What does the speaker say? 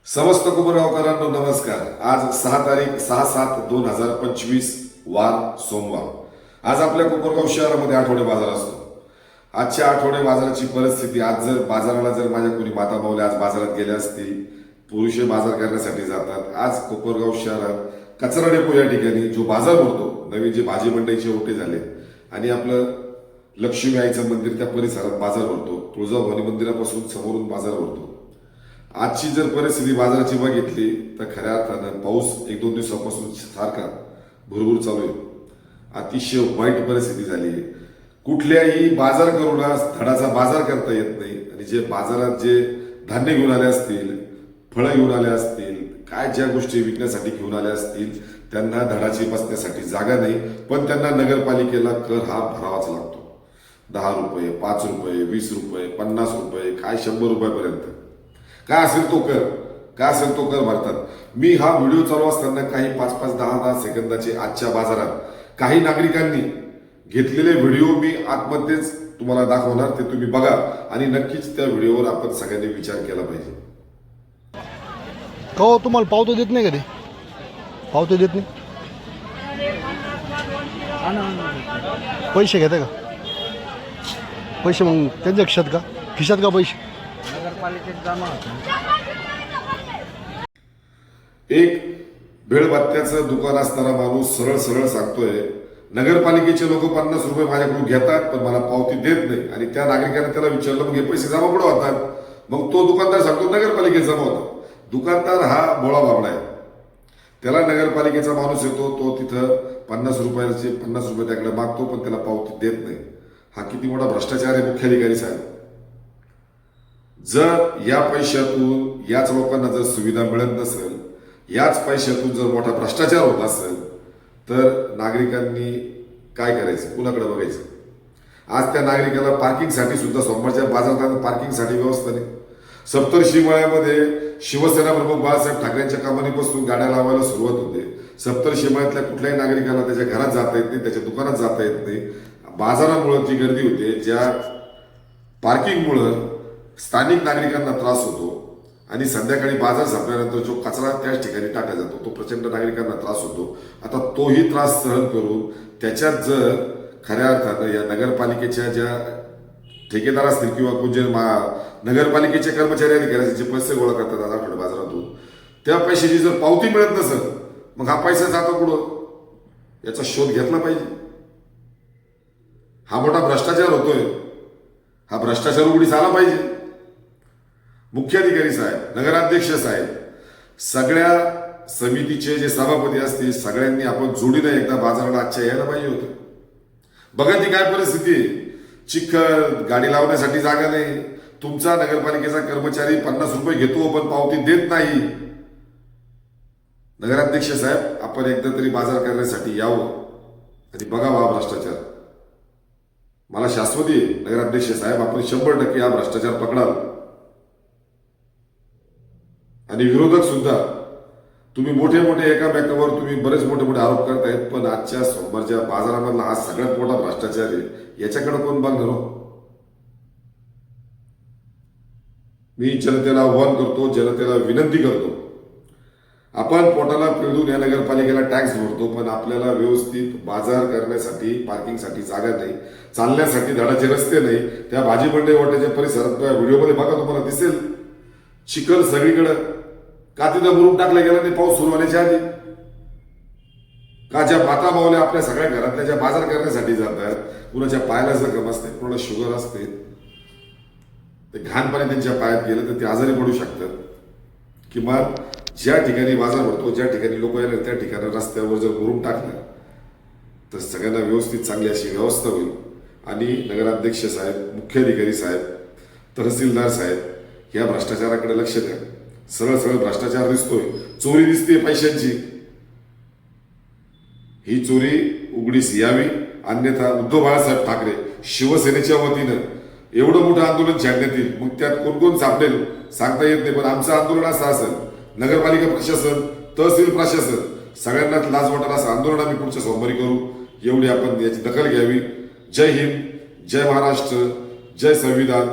समस्त कुबरगावकरांनो नमस्कार। आज 6/6/7/2025 वार सोमवार। आज आपल्या कुबरगाव शहरामध्ये आठवडे बाजार असतो। आजच्या आठवडे बाजाराची परिस्थिती, आज जर बाजाराला माझ्या कोणी माता माऊली आज बाजारात गेल्या असतील, पुरुष बाजार करण्यासाठी जातात। आज कोपरगाव शहरात कचरा डेपो या ठिकाणी जो बाजार भरतो, नवीन जे भाजी मंडईचे ओटे झाले आणि आपलं लक्ष्मी आईचं मंदिर त्या परिसरात बाजार भरतो। तुळजाभवानी मंदिरापासून समोरून बाजार भरतो। आजची जर परिस्थिती बाजाराची बघितली तर खऱ्या अर्थानं पाऊस 1-2 दिवसापासून सारखा भरपूर चालू आहे। अतिशय वाईट परिस्थिती झाली आहे। कुठल्याही बाजार करूला धडाचा बाजार करता येत नाही आणि जे बाजारात जे धान्य घेऊन आले असतील, फळं घेऊन आले असतील, काय ज्या गोष्टी विकण्यासाठी घेऊन आल्या असतील, त्यांना धडाची बसण्यासाठी जागा नाही, पण त्यांना नगरपालिकेला कर हा भरावाच लागतो। 10 रुपये, 5 रुपये, 20 रुपये, 50 रुपये, काय 100 रुपयापर्यंत काय असेल तो कर भरतात। मी हा व्हिडिओ चालू असताना काही 5-5, 10-10 सेकंदाचे आजच्या बाजारात काही नागरिकांनी घेतलेले व्हिडिओ मी आतमध्येच तुम्हाला दाखवणार, ते तुम्ही बघा आणि नक्कीच त्या व्हिडिओवर आपण सगळ्यांनी विचार केला पाहिजे। हो, तुम्हाला पावतो देत नाही का ते? पावतो देत नाही, पैसे घेते का? पैसे मग त्यांच्या खिशात का पैसे? एक भेळभत्त्याचं दुकान असणारा माणूस सरळ सरळ सांगतोय, नगरपालिकेचे लोक 50 रुपये माझ्याकडून घेतात पण मला पावती देत नाही। आणि त्या नागरिकाने त्याला विचारलं, मग हे पैसे जमा कुठं होतात? मग तो दुकानदार सांगतो नगरपालिकेत जमा होतात। दुकानदार हा बोळा बाबडा आहे। त्याला नगरपालिकेचा माणूस येतो, तो तिथं 50 रुपये त्याकडे मागतो पण त्याला पावती देत नाही। हा किती मोठा भ्रष्टाचार आहे मुख्याधिकारी साहेब। जर या पैशातून याच लोकांना जर सुविधा मिळत नसेल, याच पैशातून जर मोठा भ्रष्टाचार होत असेल, तर नागरिकांनी काय करायचं, कुणाकडे बघायचं? आज त्या नागरिकाला पार्किंगसाठी सुद्धा सोमवारच्या बाजारात पार्किंगसाठी व्यवस्था नाही। सप्तर्षीमळ्यामध्ये शिवसेना प्रमुख बाळासाहेब ठाकरेंच्या कंपनीपासून गाड्या लावायला सुरुवात होते। सप्तर्षीमळ्यातल्या कुठल्याही नागरिकाला त्याच्या घरात जाता येत नाही, त्याच्या दुकानात जाता येत नाही। बाजारामुळे जी गर्दी होते, ज्या पार्किंगमुळं स्थानिक नागरिकांना त्रास होतो आणि संध्याकाळी बाजार संपल्यानंतर जो कचरा त्याच ठिकाणी टाकला जातो, तो प्रचंड नागरिकांना त्रास होतो। आता तोही त्रास सहन करून त्याच्यात जर खऱ्या अर्थानं या नगरपालिकेच्या ज्या ठेकेदार असतील किंवा कोण जे नगरपालिकेचे कर्मचारी अधिकारी जे पैसे गोळा करतात आज आठवडे बाजारातून, त्या पैशाची जर पावती मिळत नसेल, मग हा पैसा जातो कुठं, याचा शोध घेतला पाहिजे। हा मोठा भ्रष्टाचार होतोय, हा भ्रष्टाचार उघडीस आला पाहिजे। मुख्याधिकारी साहेब, नगराध्यक्ष साहेब, सगळ्या समितीचे जे सभापती असतील, सगळ्यांनी आपण जोडीने एकदा बाजाराला आजच्या यायला पाहिजे होतं। बघा ती काय परिस्थिती आहे। चिखल, गाडी लावण्यासाठी जागा नाही। तुमचा नगरपालिकेचा कर्मचारी 50 रुपये घेतो पण पावती देत नाही। नगराध्यक्ष साहेब, आपण एकदा तरी बाजार करण्यासाठी यावं आणि बघावा हा भ्रष्टाचार। मला शाश्वती आहे नगराध्यक्ष साहेब, आपण 100% हा भ्रष्टाचार पकडाल। आणि विरोधक सुद्धा, तुम्ही मोठे एकामेकावर तुम्ही बरेच मोठे आरोप करतायत, पण आजच्या सोमवारच्या बाजारामधला हा सगळ्यात मोठा भ्रष्टाचार आहे। याच्याकडे कोण बघणार हो? मी जनतेला आव्हान करतो, जनतेला विनंती करतो, आपण पोटाला पिळून या नगरपालिकेला टॅक्स भरतो, पण आपल्याला व्यवस्थित बाजार करण्यासाठी पार्किंगसाठी जागा नाही, चालण्यासाठी धडाचे रस्ते नाही। त्या भाजी मंडई वाट्याच्या परिसरात व्हिडिओमध्ये बघा, तुम्हाला दिसेल चिखल सगळीकडे। का तिथं मुरुम टाकलं गेलं नाही पाऊस सुरू होण्याच्या आधी? का ज्या माता माऊल्या आपल्या सगळ्या घरातल्या ज्या बाजार करण्यासाठी जातात, कुणाच्या पायाला जखम असते, कुणाला शुगर असते, ते घाण पाणी त्यांच्या पायात गेलं तर ते आजारी पडू शकतात। किंवा ज्या ठिकाणी बाजार भरतो, ज्या ठिकाणी लोक येणार, त्या ठिकाणी रस्त्यावर जर मुरुम टाकलं तर सगळ्यांना व्यवस्थित चांगली अशी व्यवस्था होईल। आणि नगराध्यक्ष साहेब, मुख्याधिकारी साहेब, तहसीलदार साहेब, या भ्रष्टाचाराकडे लक्ष द्या। सरळ भ्रष्टाचार दिसतोय, चोरी दिसते पैशांची। ही चोरी उघडीस यावी, अन्यथा उद्धव बाळासाहेब ठाकरे शिवसेनेच्या वतीनं एवढं मोठं आंदोलन छेडण्यात येईल। मग त्यात कोण सापडेल सांगता येत नाही, पण आमचं आंदोलन असं असेल, नगरपालिका प्रशासन, तहसील प्रशासन, सगळ्यांनाच लाज वाटेल असं आंदोलन आम्ही पुढच्या सोमवारी करू। एवढी आपण याची दखल घ्यावी। जय हिंद, जय महाराष्ट्र, जय संविधान।